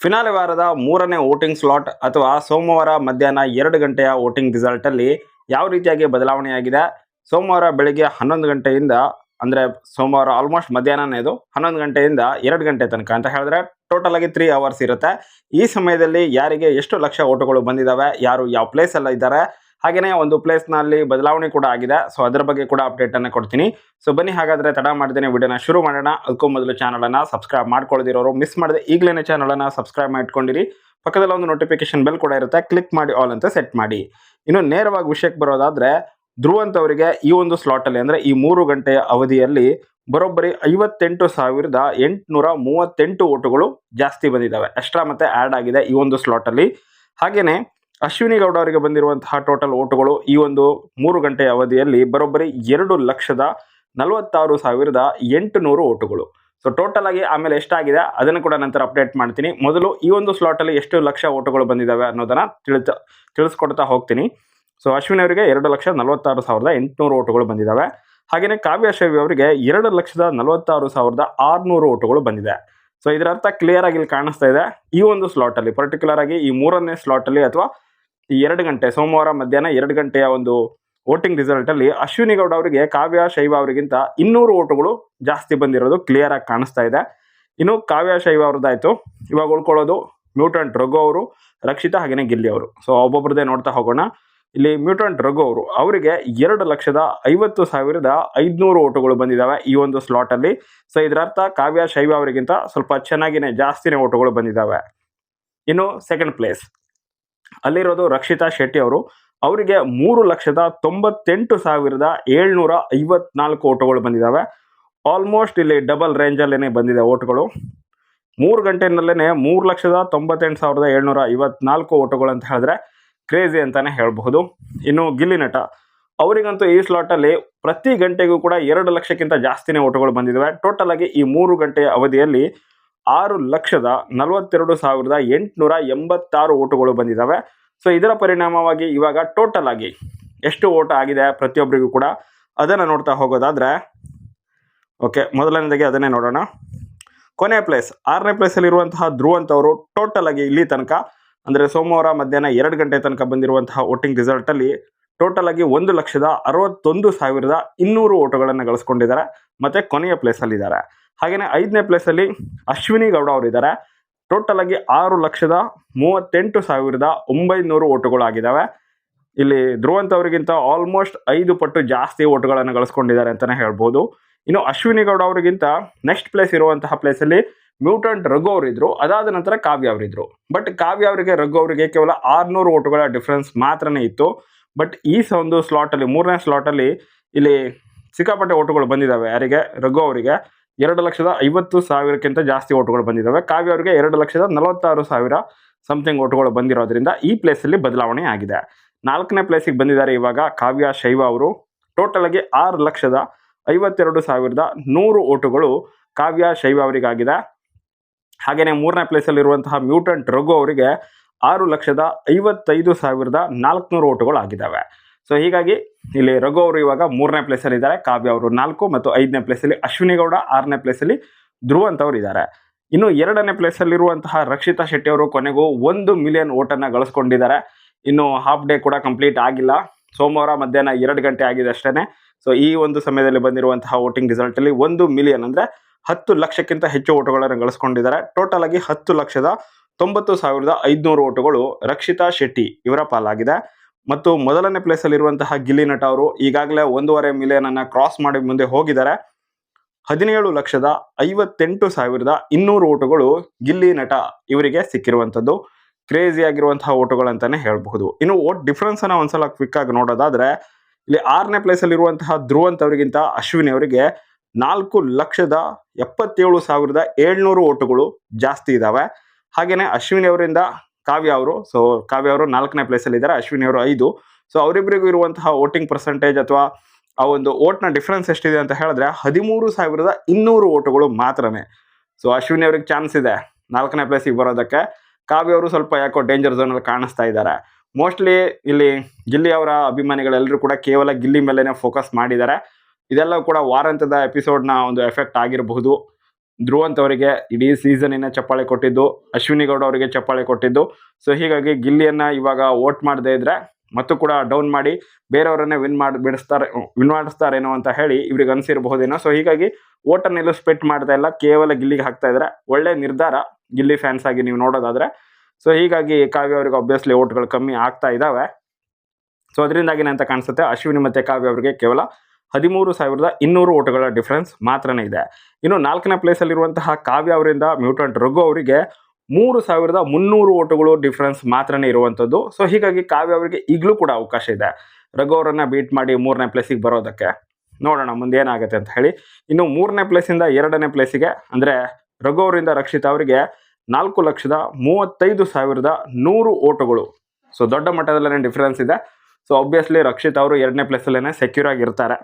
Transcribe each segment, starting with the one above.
Finale ವಾರದ ಮೂರನೇ voting slot ಅಥವಾ ಸೋಮವಾರ ಮಧ್ಯಾಹ್ನ 2 ಗಂಟೆಯ ವೋಟಿಂಗ್ ರಿಸಲ್ಟಲ್ಲಿ ಯಾವ ರೀತಿಯಾಗಿ ಬದಲಾವಣೆಯಾಗಿದೆ. ಸೋಮವಾರ ಬೆಳಿಗ್ಗೆ 11 ಗಂಟೆಯಿಂದ ಅಂದರೆ ಸೋಮವಾರ ಆಲ್ಮೋಸ್ಟ್ ಮಧ್ಯಾಹ್ನನೇ ಇದು 11 ಗಂಟೆಯಿಂದ 2 ಗಂಟೆ ತನಕ ಅಂತ ಹೇಳಿದ್ರೆ ಟೋಟಲ್ ಆಗಿ 3 ಅವರ್ಸ್ ಇರುತ್ತೆ. ಈ ಸಮಯದಲ್ಲಿ ಯಾರಿಗೆ ಎಷ್ಟು ಲಕ್ಷ ಓಟುಗಳು ಬಂದಿದ್ದಾವೆ, ಯಾರು ಯಾವ ಪ್ಲೇಸ್ ಎಲ್ಲ ಇದ್ದಾರೆ, ಹಾಗೆಯೇ ಒಂದು ಪ್ಲೇಸ್ನಲ್ಲಿ ಬದಲಾವಣೆ ಕೂಡ ಆಗಿದೆ. ಸೊ ಅದರ ಬಗ್ಗೆ ಕೂಡ ಅಪ್ಡೇಟನ್ನು ಕೊಡ್ತೀನಿ. ಸೊ ಬನ್ನಿ ಹಾಗಾದರೆ ತಡ ಮಾಡ್ದೇನೆ ವಿಡಿಯೋನ ಶುರು ಮಾಡೋಣ. ಅದಕ್ಕೂ ಮೊದಲು ಚಾನಲನ್ನು ಸಬ್ಸ್ಕ್ರೈಬ್ ಮಾಡ್ಕೊಳ್ಳದಿರೋರು ಮಿಸ್ ಮಾಡದೆ ಈಗಲೇ ಚಾನಲನ್ನು ಸಬ್ಸ್ಕ್ರೈಬ್ ಮಾಡ್ಕೊಂಡಿರಿ. ಪಕ್ಕದಲ್ಲಿ ಒಂದು ನೋಟಿಫಿಕೇಶನ್ ಬೆಲ್ ಕೂಡ ಇರುತ್ತೆ, ಕ್ಲಿಕ್ ಮಾಡಿ ಆಲ್ ಅಂತ ಸೆಟ್ ಮಾಡಿ. ಇನ್ನು ನೇರವಾಗಿ ವಿಷಯಕ್ಕೆ ಬರೋದಾದರೆ ಧ್ರುವಂತ್ ಅವರಿಗೆ ಈ ಒಂದು ಸ್ಲಾಟಲ್ಲಿ ಅಂದರೆ ಈ 3 ಗಂಟೆಯ ಅವಧಿಯಲ್ಲಿ ಬರೋಬ್ಬರಿ 58,838 ಓಟುಗಳು ಜಾಸ್ತಿ ಬಂದಿದ್ದಾವೆ. ಎಕ್ಸ್ಟ್ರಾ ಮತ್ತೆ ಆ್ಯಡ್ ಆಗಿದೆ ಈ ಒಂದು ಸ್ಲಾಟಲ್ಲಿ. ಹಾಗೆಯೇ ಅಶ್ವಿನಿ ಗೌಡ ಅವರಿಗೆ ಬಂದಿರುವಂತಹ ಟೋಟಲ್ ಓಟುಗಳು ಈ ಒಂದು 3 ಗಂಟೆಯ ಅವಧಿಯಲ್ಲಿ ಬರೋಬ್ಬರಿ 2,46,800 ಓಟುಗಳು. ಸೊ ಟೋಟಲ್ ಆಗಿ ಆಮೇಲೆ ಎಷ್ಟಾಗಿದೆ ಅದನ್ನು ಕೂಡ ನಂತರ ಅಪ್ಡೇಟ್ ಮಾಡ್ತೀನಿ. ಮೊದಲು ಈ ಒಂದು ಸ್ಲಾಟಲ್ಲಿ ಎಷ್ಟು ಲಕ್ಷ ಓಟುಗಳು ಬಂದಿದ್ದಾವೆ ಅನ್ನೋದನ್ನು ತಿಳಿಸ್ಕೊಡ್ತಾ ಹೋಗ್ತೀನಿ. ಸೊ ಅಶ್ವಿನಿ ಅವರಿಗೆ 2,46,800 ಓಟುಗಳು ಬಂದಿದ್ದಾವೆ. ಹಾಗೆಯೇ ಕಾವ್ಯ ಶೈವಿ ಅವರಿಗೆ 2,46,600 ಓಟುಗಳು ಬಂದಿದೆ. ಸೊ ಇದರ ಅರ್ಥ ಕ್ಲಿಯರ್ ಆಗಿ ಇಲ್ಲಿ ಕಾಣಿಸ್ತಾ ಇದೆ. ಈ ಒಂದು ಸ್ಲಾಟಲ್ಲಿ ಪರ್ಟಿಕ್ಯುಲರ್ ಆಗಿ ಈ 3ನೇ ಸ್ಲಾಟಲ್ಲಿ ಅಥವಾ ಈ 2 ಗಂಟೆ ಸೋಮವಾರ ಮಧ್ಯಾಹ್ನ 2 ಗಂಟೆಯ ಒಂದು ವೋಟಿಂಗ್ ರಿಸಲ್ಟಲ್ಲಿ ಅಶ್ವಿನಿ ಗೌಡ ಅವರಿಗೆ ಕಾವ್ಯ ಶೈವ ಅವರಿಗಿಂತ 200 ಓಟುಗಳು ಜಾಸ್ತಿ ಬಂದಿರೋದು ಕ್ಲಿಯರ್ ಆಗಿ ಕಾಣಿಸ್ತಾ ಇದೆ. ಇನ್ನು ಕಾವ್ಯ ಶೈವ ಅವ್ರದ್ದಾಯಿತು. ಇವಾಗ ಉಳ್ಕೊಳ್ಳೋದು ಮ್ಯೂಟೆಂಟ್ ರಘು ಅವರು, ರಕ್ಷಿತಾ ಹಾಗೆಯೇ ಗಿಲ್ಲಿ ಅವರು. ಸೊ ಒಬ್ಬೊಬ್ಬರದೇ ನೋಡ್ತಾ ಹೋಗೋಣ. ಇಲ್ಲಿ ಮ್ಯೂಟೆಂಟ್ ರಘು ಅವರು ಅವರಿಗೆ 2,50,500 ಓಟುಗಳು ಬಂದಿದ್ದಾವೆ ಈ ಒಂದು ಸ್ಲಾಟಲ್ಲಿ. ಸೊ ಇದರ ಅರ್ಥ ಕಾವ್ಯ ಶೈವ ಅವರಿಗಿಂತ ಸ್ವಲ್ಪ ಚೆನ್ನಾಗಿನೇ ಜಾಸ್ತಿನೇ ಓಟುಗಳು ಬಂದಿದ್ದಾವೆ. ಇನ್ನು ಸೆಕೆಂಡ್ ಪ್ಲೇಸ್ ಅಲ್ಲಿರೋದು ರಕ್ಷಿತಾ ಶೆಟ್ಟಿ ಅವರು. ಅವರಿಗೆ 3,98,754 ಓಟುಗಳು ಬಂದಿದ್ದಾವೆ. ಆಲ್ಮೋಸ್ಟ್ ಇಲ್ಲಿ ಡಬಲ್ ರೇಂಜಲ್ಲೇ ಬಂದಿದೆ ಓಟುಗಳು. 3 ಗಂಟೆನಲ್ಲೇ 3,98,754 ಓಟುಗಳು ಅಂತ ಹೇಳಿದ್ರೆ ಕ್ರೇಜಿ ಅಂತಾನೆ ಹೇಳಬಹುದು. ಇನ್ನು ಗಿಲ್ಲಿ ನಟ ಅವರಿಗಂತೂ ಈ ಸ್ಲಾಟಲ್ಲಿ ಪ್ರತಿ ಗಂಟೆಗೂ ಕೂಡ 2 ಲಕ್ಷಕ್ಕಿಂತ ಜಾಸ್ತಿನೇ ಓಟುಗಳು ಬಂದಿದ್ದಾವೆ. ಟೋಟಲ್ ಆಗಿ ಈ 3 ಗಂಟೆಯ ಅವಧಿಯಲ್ಲಿ 6,42,886 ಓಟುಗಳು ಬಂದಿದ್ದಾವೆ. ಸೊ ಇದರ ಪರಿಣಾಮವಾಗಿ ಇವಾಗ ಟೋಟಲ್ ಆಗಿ ಎಷ್ಟು ಓಟ ಆಗಿದೆ ಪ್ರತಿಯೊಬ್ಬರಿಗೂ ಕೂಡ ಅದನ್ನು ನೋಡ್ತಾ ಹೋಗೋದಾದರೆ, ಓಕೆ ಮೊದಲನೇದಾಗಿ ಅದನ್ನೇ ನೋಡೋಣ. ಕೊನೆಯ ಪ್ಲೇಸ್ 6ನೇ ಪ್ಲೇಸಲ್ಲಿರುವಂತಹ ಧ್ರುವಂತ್ ಅವರು ಟೋಟಲ್ ಆಗಿ ಇಲ್ಲಿ ತನಕ ಅಂದರೆ ಸೋಮವಾರ ಮಧ್ಯಾಹ್ನ 2 ಗಂಟೆ ತನಕ ಬಂದಿರುವಂತಹ ವೋಟಿಂಗ್ ರಿಸಲ್ಟಲ್ಲಿ ಟೋಟಲ್ ಆಗಿ 1,61,200 ಓಟುಗಳನ್ನು ಗಳಿಸ್ಕೊಂಡಿದ್ದಾರೆ ಮತ್ತು ಕೊನೆಯ ಪ್ಲೇಸಲ್ಲಿದ್ದಾರೆ. ಹಾಗೆಯೇ 5ನೇ ಪ್ಲೇಸಲ್ಲಿ ಅಶ್ವಿನಿ ಗೌಡ ಅವರಿದ್ದಾರೆ. ಟೋಟಲ್ ಆಗಿ 6,38,900 ಓಟುಗಳು ಆಗಿದ್ದಾವೆ. ಇಲ್ಲಿ ಧ್ರುವಂತ್ ಅವರಿಗಿಂತ ಆಲ್ಮೋಸ್ಟ್ 5 ಪಟ್ಟು ಜಾಸ್ತಿ ಓಟುಗಳನ್ನು ಗಳಿಸ್ಕೊಂಡಿದ್ದಾರೆ ಅಂತಲೇ ಹೇಳ್ಬೋದು. ಇನ್ನು ಅಶ್ವಿನಿ ಗೌಡ ಅವರಿಗಿಂತ ನೆಕ್ಸ್ಟ್ ಪ್ಲೇಸ್ ಇರುವಂತಹ ಪ್ಲೇಸಲ್ಲಿ ಮ್ಯೂಟೆಂಟ್ ರಘು ಅವರಿದ್ದರು. ಅದಾದ ನಂತರ ಕಾವ್ಯ ಅವರಿದ್ದರು. ಬಟ್ ಕಾವ್ಯ ಅವರಿಗೆ ರಘು ಅವರಿಗೆ ಕೇವಲ 600 ಓಟುಗಳ ಡಿಫ್ರೆನ್ಸ್ ಮಾತ್ರನೇ ಇತ್ತು. ಬಟ್ ಈ ಒಂದು ಸ್ಲಾಟಲ್ಲಿ 3ನೇ ಸ್ಲಾಟಲ್ಲಿ ಇಲ್ಲಿ ಸಿಕ್ಕಾಪಟ್ಟೆ ಓಟುಗಳು ಬಂದಿದ್ದಾವೆ. ಯಾರಿಗೆ? ರಘು ಅವರಿಗೆ 2,50,000ಕ್ಕಿಂತ ಜಾಸ್ತಿ ಓಟುಗಳು ಬಂದಿದ್ದಾವೆ. ಕಾವ್ಯ ಅವರಿಗೆ 2,46,000 ಸಮಥಿಂಗ್ ಓಟುಗಳು ಬಂದಿರೋದ್ರಿಂದ ಈ ಪ್ಲೇಸಲ್ಲಿ ಬದಲಾವಣೆ ಆಗಿದೆ. 4ನೇ ಪ್ಲೇಸಿಗೆ ಬಂದಿದ್ದಾರೆ ಇವಾಗ ಕಾವ್ಯ ಶೈವ ಅವರು. ಟೋಟಲ್ ಆಗಿ 6,52,100 ಓಟುಗಳು ಕಾವ್ಯ ಶೈವ ಅವರಿಗಾಗಿದೆ. ಹಾಗೆಯೇ 3ನೇ ಪ್ಲೇಸಲ್ಲಿರುವಂತಹ ಮ್ಯೂಟೆಂಟ್ ರಘು ಅವರಿಗೆ 6,55,400 ಓಟುಗಳು ಆಗಿದ್ದಾವೆ. ಸೊ ಹೀಗಾಗಿ ಇಲ್ಲಿ ರಘು ಅವರು ಇವಾಗ 3ನೇ ಪ್ಲೇಸಲ್ಲಿದ್ದಾರೆ, ಕಾವ್ಯ ಅವರು 4 ಮತ್ತು 5ನೇ ಪ್ಲೇಸಲ್ಲಿ ಅಶ್ವಿನಿ ಗೌಡ, 6ನೇ ಪ್ಲೇಸಲ್ಲಿ ಧ್ರುವಂತ್ ಅವರು ಇದ್ದಾರೆ. ಇನ್ನು 2ನೇ ಪ್ಲೇಸಲ್ಲಿರುವಂತಹ ರಕ್ಷಿತಾ ಶೆಟ್ಟಿ ಅವರು ಕೊನೆಗೂ 1 ಮಿಲಿಯನ್ ಓಟನ್ನು ಗಳಿಸ್ಕೊಂಡಿದ್ದಾರೆ. ಇನ್ನು ಹಾಫ್ ಡೇ ಕೂಡ ಕಂಪ್ಲೀಟ್ ಆಗಿಲ್ಲ. ಸೋಮವಾರ ಮಧ್ಯಾಹ್ನ 2 ಗಂಟೆ ಆಗಿದೆ ಅಷ್ಟೇ. ಸೊ ಈ ಒಂದು ಸಮಯದಲ್ಲಿ ಬಂದಿರುವಂತಹ ವೋಟಿಂಗ್ ರಿಸಲ್ಟಲ್ಲಿ 1 ಮಿಲಿಯನ್ ಅಂದರೆ 10 ಲಕ್ಷಕ್ಕಿಂತ ಹೆಚ್ಚು ಓಟುಗಳನ್ನು ಗಳಿಸ್ಕೊಂಡಿದ್ದಾರೆ. ಟೋಟಲ್ ಆಗಿ 10,90,500 ಓಟುಗಳು ರಕ್ಷಿತಾ ಶೆಟ್ಟಿ ಇವರ ಪಾಲಾಗಿದೆ. ಮತ್ತು ಮೊದಲನೇ ಪ್ಲೇಸಲ್ಲಿರುವಂತಹ ಗಿಲ್ಲಿ ನಟ ಅವರು ಈಗಾಗಲೇ 1.5 ಮಿಲಿಯನನ್ನು ಕ್ರಾಸ್ ಮಾಡಿ ಮುಂದೆ ಹೋಗಿದ್ದಾರೆ. 17,58,200 ಓಟುಗಳು ಗಿಲ್ಲಿ ನಟ ಇವರಿಗೆ ಸಿಕ್ಕಿರುವಂಥದ್ದು. ಕ್ರೇಜಿ ಆಗಿರುವಂತಹ ಓಟುಗಳು ಅಂತಲೇ ಹೇಳಬಹುದು. ಇನ್ನು ಓಟ್ ಡಿಫ್ರೆನ್ಸನ್ನು ಒಂದ್ಸಲ ಕ್ವಿಕ್ ಆಗಿ ನೋಡೋದಾದರೆ ಇಲ್ಲಿ 6ನೇ ಪ್ಲೇಸಲ್ಲಿರುವಂತಹ ಧ್ರುವಂತ್ ಅವರಿಗಿಂತ ಅಶ್ವಿನಿ ಅವರಿಗೆ 4,77,700 ಓಟುಗಳು ಜಾಸ್ತಿ ಇದ್ದಾವೆ. ಹಾಗೆಯೇ ಅಶ್ವಿನಿ ಅವರಿಂದ ಕಾವ್ಯ ಅವರು, ಸೊ ಕಾವ್ಯ ಅವರು 4ನೇ ಪ್ಲೇಸಲ್ಲಿದ್ದಾರೆ, ಅಶ್ವಿನಿ ಅವರು 5. ಸೊ ಅವರಿಬ್ಬರಿಗೂ ಇರುವಂತಹ ವೋಟಿಂಗ್ ಪರ್ಸೆಂಟೇಜ್ ಅಥವಾ ಆ ಒಂದು ಓಟ್ನ ಡಿಫ್ರೆನ್ಸ್ ಎಷ್ಟಿದೆ ಅಂತ ಹೇಳಿದ್ರೆ 13,200 ಓಟುಗಳು ಮಾತ್ರನೇ. ಸೊ ಅಶ್ವಿನಿ ಅವ್ರಿಗೆ ಚಾನ್ಸ್ ಇದೆ 4ನೇ ಪ್ಲೇಸಿಗೆ ಬರೋದಕ್ಕೆ. ಕಾವ್ಯ ಅವರು ಸ್ವಲ್ಪ ಯಾಕೋ ಡೇಂಜರ್ ಝೋನಲ್ಲಿ ಕಾಣಿಸ್ತಾ ಇದ್ದಾರೆ. ಮೋಸ್ಟ್ಲಿ ಇಲ್ಲಿ ಗಿಲ್ಲಿ ಅವರ ಅಭಿಮಾನಿಗಳೆಲ್ಲರೂ ಕೂಡ ಕೇವಲ ಗಿಲ್ಲಿ ಮೇಲೇ ಫೋಕಸ್ ಮಾಡಿದ್ದಾರೆ. ಇದೆಲ್ಲ ಕೂಡ ವಾರಾಂತ್ಯದ ಎಪಿಸೋಡ್ನ ಒಂದು ಎಫೆಕ್ಟ್ ಆಗಿರಬಹುದು. ಧ್ರುವಂತ್ ಅವರಿಗೆ ಇಡೀ ಸೀಸನಿನ ಚಪ್ಪಾಳೆ ಕೊಟ್ಟಿದ್ದು, ಅಶ್ವಿನಿ ಗೌಡ ಅವರಿಗೆ ಚಪ್ಪಾಳೆ ಕೊಟ್ಟಿದ್ದು. ಸೊ ಹೀಗಾಗಿ ಗಿಲ್ಲಿಯನ್ನ ಇವಾಗ ವೋಟ್ ಮಾಡದೇ ಇದ್ರೆ ಮತ್ತು ಕೂಡ ಡೌನ್ ಮಾಡಿ ಬೇರೆಯವರನ್ನೇ ವಿನ್ ಮಾಡಿಸ್ತಾರೇನೋ ಅಂತ ಹೇಳಿ ಇವ್ರಿಗೆ ಅನಿಸಿರಬಹುದೇನೋ. ಸೊ ಹೀಗಾಗಿ ಓಟನ್ನೆಲ್ಲೂ ಸ್ಪೆಟ್ ಮಾಡ್ತಾ ಇಲ್ಲ, ಕೇವಲ ಗಿಲ್ಲಿಗೆ ಹಾಕ್ತಾ ಇದ್ದಾರೆ. ಒಳ್ಳೆ ನಿರ್ಧಾರ ಗಿಲ್ಲಿ ಫ್ಯಾನ್ಸ್ ಆಗಿ ನೀವು ನೋಡೋದಾದ್ರೆ. ಸೊ ಹೀಗಾಗಿ ಕಾವ್ಯ ಅವರಿಗೆ ಆಬ್ವಿಯಸ್ಲಿ ಓಟ್ಗಳು ಕಮ್ಮಿ ಆಗ್ತಾ ಇದ್ದಾವೆ. ಸೊ ಅದರಿಂದಾಗಿನೇ ಅಂತ ಕಾಣಿಸುತ್ತೆ ಅಶ್ವಿನಿ ಮತ್ತು ಕಾವ್ಯ ಅವರಿಗೆ ಕೇವಲ 13,200 ಓಟುಗಳ ಡಿಫ್ರೆನ್ಸ್ ಮಾತ್ರನೇ ಇದೆ. ಇನ್ನು 4ನೇ ಪ್ಲೇಸಲ್ಲಿರುವಂತಹ ಕಾವ್ಯ ಅವರಿಂದ ಮ್ಯೂಟೆಂಟ್ ರಘು ಅವರಿಗೆ 3,300 ಓಟುಗಳು ಡಿಫ್ರೆನ್ಸ್ ಮಾತ್ರನೇ ಇರುವಂಥದ್ದು. ಸೊ ಹೀಗಾಗಿ ಕಾವ್ಯ ಅವರಿಗೆ ಈಗಲೂ ಕೂಡ ಅವಕಾಶ ಇದೆ ರಘು ಅವರನ್ನು ಬೀಟ್ ಮಾಡಿ 3ನೇ ಪ್ಲೇಸಿಗೆ ಬರೋದಕ್ಕೆ. ನೋಡೋಣ ಮುಂದೆ ಏನಾಗುತ್ತೆ ಅಂತ ಹೇಳಿ. ಇನ್ನು 3ನೇ ಪ್ಲೇಸಿಂದ 2ನೇ ಪ್ಲೇಸಿಗೆ ಅಂದರೆ ರಘು ಅವರಿಂದ ರಕ್ಷಿತಾ ಅವರಿಗೆ 4,35,100 ಓಟುಗಳು. ಸೊ ದೊಡ್ಡ ಮಟ್ಟದಲ್ಲೇ ಡಿಫ್ರೆನ್ಸ್ ಇದೆ. ಸೊ ಆಬ್ವಿಯಸ್ಲಿ ರಕ್ಷಿತ್ ಅವರು 2ನೇ ಪ್ಲೇಸಲ್ಲೇ ಸೆಕ್ಯೂರ್ ಆಗಿರ್ತಾರೆ.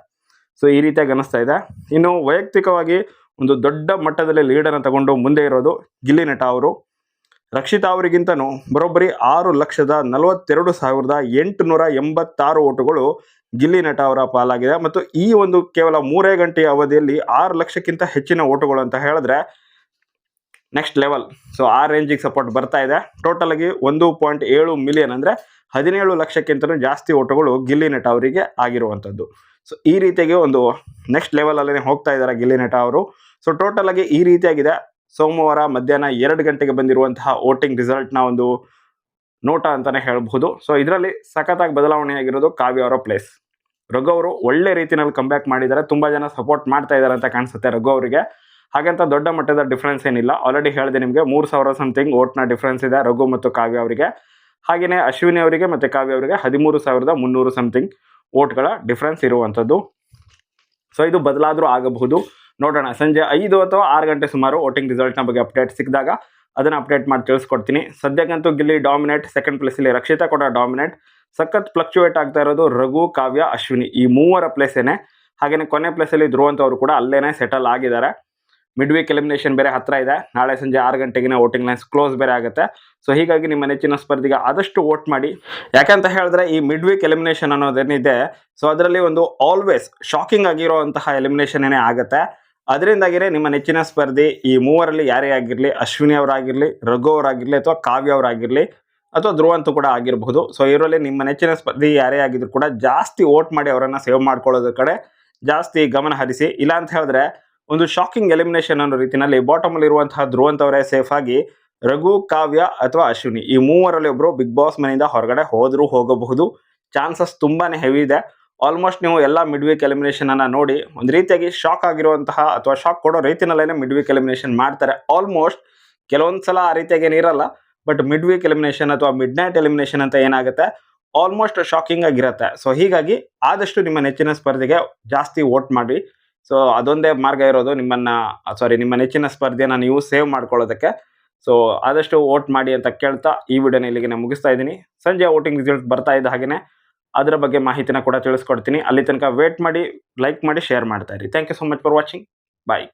ಸೊ ಈ ರೀತಿಯಾಗಿ ಅನಿಸ್ತಾ ಇದೆ. ಇನ್ನು ವೈಯಕ್ತಿಕವಾಗಿ ಒಂದು ದೊಡ್ಡ ಮಟ್ಟದಲ್ಲಿ ಲೀಡನ್ನು ತಗೊಂಡು ಮುಂದೆ ಇರೋದು ಗಿಲ್ಲಿ ನಟ ಅವರು. ರಕ್ಷಿತಾ ಅವರಿಗಿಂತನೂ ಬರೋಬ್ಬರಿ 6,42,886 ಓಟುಗಳು ಗಿಲ್ಲಿ ನಟ ಅವರ ಪಾಲಾಗಿದೆ. ಮತ್ತು ಈ ಒಂದು ಕೇವಲ 3 ಗಂಟೆಯ ಅವಧಿಯಲ್ಲಿ 6 ಲಕ್ಷಕ್ಕಿಂತ ಹೆಚ್ಚಿನ ಓಟುಗಳು ಅಂತ ಹೇಳಿದ್ರೆ ನೆಕ್ಸ್ಟ್ ಲೆವೆಲ್. ಸೊ ಆ ರೇಂಜಿಗೆ ಸಪೋರ್ಟ್ ಬರ್ತಾ ಇದೆ. ಟೋಟಲ್ ಆಗಿ 1.7 ಮಿಲಿಯನ್ ಅಂದರೆ 17 ಲಕ್ಷಕ್ಕಿಂತಲೂ ಜಾಸ್ತಿ ಓಟುಗಳು ಗಿಲ್ಲಿ ನಟ ಅವರಿಗೆ ಆಗಿರುವಂಥದ್ದು. ಸೊ ಈ ರೀತಿಯಾಗಿ ಒಂದು ನೆಕ್ಸ್ಟ್ ಲೆವೆಲಲ್ಲೇ ಹೋಗ್ತಾ ಇದ್ದಾರೆ ಗಿಲ್ಲಿ ನಟ ಅವರು. ಸೊ ಟೋಟಲ್ ಆಗಿ ಈ ರೀತಿಯಾಗಿದೆ ಸೋಮವಾರ ಮಧ್ಯಾಹ್ನ 2 ಗಂಟೆಗೆ ಬಂದಿರುವಂತಹ ವೋಟಿಂಗ್ ರಿಸಲ್ಟ್ನ ಒಂದು ನೋಟ ಅಂತಲೇ ಹೇಳಬಹುದು. ಸೊ ಇದರಲ್ಲಿ ಸಖತ್ತಾಗಿ ಬದಲಾವಣೆಯಾಗಿರೋದು ಕಾವ್ಯ ಅವರ ಪ್ಲೇಸ್. ರಘು ಅವರು ಒಳ್ಳೆ ರೀತಿಯಲ್ಲಿ ಕಂಬ್ಯಾಕ್ ಮಾಡಿದ್ದಾರೆ. ತುಂಬ ಜನ ಸಪೋರ್ಟ್ ಮಾಡ್ತಾ ಇದ್ದಾರೆ ಅಂತ ಕಾಣಿಸುತ್ತೆ ರಘು ಅವರಿಗೆ. ಹಾಗಂತ ದೊಡ್ಡ ಮಟ್ಟದ ಡಿಫ್ರೆನ್ಸ್ ಏನಿಲ್ಲ. ಆಲ್ರೆಡಿ ಹೇಳಿದೆ ನಿಮಗೆ 3,000 ಸಮಥಿಂಗ್ ಓಟ್ನ ಡಿಫ್ರೆನ್ಸ್ ಇದೆ ರಘು ಮತ್ತು ಕಾವ್ಯ ಅವರಿಗೆ. ಹಾಗೆಯೇ ಅಶ್ವಿನಿ ಅವರಿಗೆ ಮತ್ತು ಕಾವ್ಯ ಅವರಿಗೆ 13,300 ಸಮಥಿಂಗ್ ಓಟ್ಗಳ ಡಿಫ್ರೆನ್ಸ್ ಇರುವಂಥದ್ದು. ಸೊ ಇದು ಬದಲಾದರೂ ಆಗಬಹುದು. ನೋಡೋಣ ಸಂಜೆ 5 ಅಥವಾ 6 ಗಂಟೆ ಸುಮಾರು ವೋಟಿಂಗ್ ರಿಸಲ್ಟ್ನ ಬಗ್ಗೆ ಅಪ್ಡೇಟ್ ಸಿಕ್ಕಿದಾಗ ಅದನ್ನು ಅಪ್ಡೇಟ್ ಮಾಡಿ ತಿಳಿಸ್ಕೊಡ್ತೀನಿ. ಸದ್ಯಕ್ಕಂತೂ ಗಿಲ್ಲಿ ಡಾಮಿನೇಟ್, ಸೆಕೆಂಡ್ ಪ್ಲೇಸಲ್ಲಿ ರಕ್ಷಿತಾ ಕೂಡ ಡಾಮಿನೇಟ್. ಸಖತ್ ಫ್ಲಕ್ಚುಯೇಟ್ ಆಗ್ತಾ ಇರೋದು ರಘು, ಕಾವ್ಯ, ಅಶ್ವಿನಿ ಈ 3 ಪ್ಲೇಸೇನೆ. ಹಾಗೆಯೇ ಕೊನೆ ಪ್ಲೇಸಲ್ಲಿ ಧ್ರುವಂತ್ ಅವರು ಕೂಡ ಅಲ್ಲೇನೆ ಸೆಟಲ್ ಆಗಿದ್ದಾರೆ. ಮಿಡ್ ವೀಕ್ ಎಲಿಮಿನೇಷನ್ ಬೇರೆ ಹತ್ತಿರ ಇದೆ. ನಾಳೆ ಸಂಜೆ 6 ಗಂಟೆಗೆ ವೋಟಿಂಗ್ ಲೈನ್ಸ್ ಕ್ಲೋಸ್ ಬೇರೆ ಆಗುತ್ತೆ. ಸೊ ಹೀಗಾಗಿ ನಿಮ್ಮ ನೆಚ್ಚಿನ ಸ್ಪರ್ಧಿಗೆ ಆದಷ್ಟು ವೋಟ್ ಮಾಡಿ. ಯಾಕಂತ ಹೇಳಿದ್ರೆ ಈ ಮಿಡ್ ವೀಕ್ ಎಲಿಮಿನೇಷನ್ ಅನ್ನೋದೇನಿದೆ, ಸೊ ಅದರಲ್ಲಿ ಒಂದು ಆಲ್ವೇಸ್ ಶಾಕಿಂಗ್ ಆಗಿರುವಂತಹ ಎಲಿಮಿನೇಷನ್ ಏನೇ ಆಗುತ್ತೆ. ಅದರಿಂದಾಗಿಯೇ ನಿಮ್ಮ ನೆಚ್ಚಿನ ಸ್ಪರ್ಧಿ ಈ 3ರಲ್ಲಿ ಯಾರೇ ಆಗಿರಲಿ, ಅಶ್ವಿನಿ ಅವರಾಗಿರಲಿ, ರಘು ಅವರಾಗಿರಲಿ, ಅಥವಾ ಕಾವ್ಯ ಅವರಾಗಿರಲಿ, ಅಥವಾ ಧ್ರುವಂತ್ ಕೂಡ ಆಗಿರಬಹುದು. ಸೊ ಇವರಲ್ಲಿ ನಿಮ್ಮ ನೆಚ್ಚಿನ ಸ್ಪರ್ಧಿ ಯಾರೇ ಆಗಿದ್ರು ಕೂಡ ಜಾಸ್ತಿ ವೋಟ್ ಮಾಡಿ ಅವರನ್ನು ಸೇವ್ ಮಾಡ್ಕೊಳ್ಳೋದ್ರ ಕಡೆ ಜಾಸ್ತಿ ಗಮನ ಹರಿಸಿ. ಇಲ್ಲ ಅಂತ ಹೇಳಿದ್ರೆ ಒಂದು ಶಾಕಿಂಗ್ ಎಲಿಮಿನೇಷನ್ ಅನ್ನೋ ರೀತಿಯಲ್ಲಿ ಬಾಟಮಲ್ಲಿ ಇರುವಂತಹ ಧ್ರುವಂತ್ ಅವರೇ ಸೇಫ್ ಆಗಿ ರಘು, ಕಾವ್ಯ ಅಥವಾ ಅಶ್ವಿನಿ ಈ 3ರಲ್ಲಿ ಒಬ್ಬರು ಬಿಗ್ ಬಾಸ್ ಮನೆಯಿಂದ ಹೊರಗಡೆ ಹೋಗಬಹುದು. ಚಾನ್ಸಸ್ ತುಂಬಾನೇ ಹೆವಿ ಇದೆ. ಆಲ್ಮೋಸ್ಟ್ ನೀವು ಎಲ್ಲ ಮಿಡ್ ವೀಕ್ ಎಲಿಮಿನೇಷನ್ ಅನ್ನ ನೋಡಿ ಒಂದು ರೀತಿಯಾಗಿ ಶಾಕ್ ಆಗಿರುವಂತಹ ಅಥವಾ ಶಾಕ್ ಕೊಡೋ ರೀತಿನಲ್ಲೇ ಮಿಡ್ ವೀಕ್ ಎಲಿಮಿನೇಷನ್ ಮಾಡ್ತಾರೆ. ಆಲ್ಮೋಸ್ಟ್ ಕೆಲವೊಂದ್ಸಲ ಆ ರೀತಿಯಾಗಿ ಏನಿರಲ್ಲ, ಬಟ್ ಮಿಡ್ ವೀಕ್ ಎಲಿಮಿನೇಷನ್ ಅಥವಾ ಮಿಡ್ ನೈಟ್ ಎಲಿಮಿನೇಷನ್ ಅಂತ ಏನಾಗುತ್ತೆ ಆಲ್ಮೋಸ್ಟ್ ಶಾಕಿಂಗ್ ಆಗಿರುತ್ತೆ. ಸೊ ಹೀಗಾಗಿ ಆದಷ್ಟು ನಿಮ್ಮ ನೆಚ್ಚಿನ ಸ್ಪರ್ಧೆಗೆ ಜಾಸ್ತಿ ವೋಟ್ ಮಾಡಿ. ಸೊ ಅದೊಂದೇ ಮಾರ್ಗ ಇರೋದು ನಿಮ್ಮ ನೆಚ್ಚಿನ ಸ್ಪರ್ಧೆಯನ್ನು ನೀವು ಸೇವ್ ಮಾಡ್ಕೊಳ್ಳೋದಕ್ಕೆ. ಸೊ ಆದಷ್ಟು ವೋಟ್ ಮಾಡಿ ಅಂತ ಕೇಳ್ತಾ ಈ ವಿಡಿಯೋನ ಇಲ್ಲಿಗೆ ಮುಗಿಸ್ತಾ ಇದ್ದೀನಿ. ಸಂಜೆ ವೋಟಿಂಗ್ ರಿಸಲ್ಟ್ ಬರ್ತಾ ಇದ್ದ ಹಾಗೆಯೇ ಅದರ ಬಗ್ಗೆ ಮಾಹಿತಿನ ಕೂಡ ತಿಳಿಸ್ಕೊಡ್ತೀನಿ. ಅಲ್ಲಿ ತನಕ ವೇಟ್ ಮಾಡಿ, ಲೈಕ್ ಮಾಡಿ, ಶೇರ್ ಮಾಡ್ತಾ ಇರಿ. Thank you so much for watching. Bye.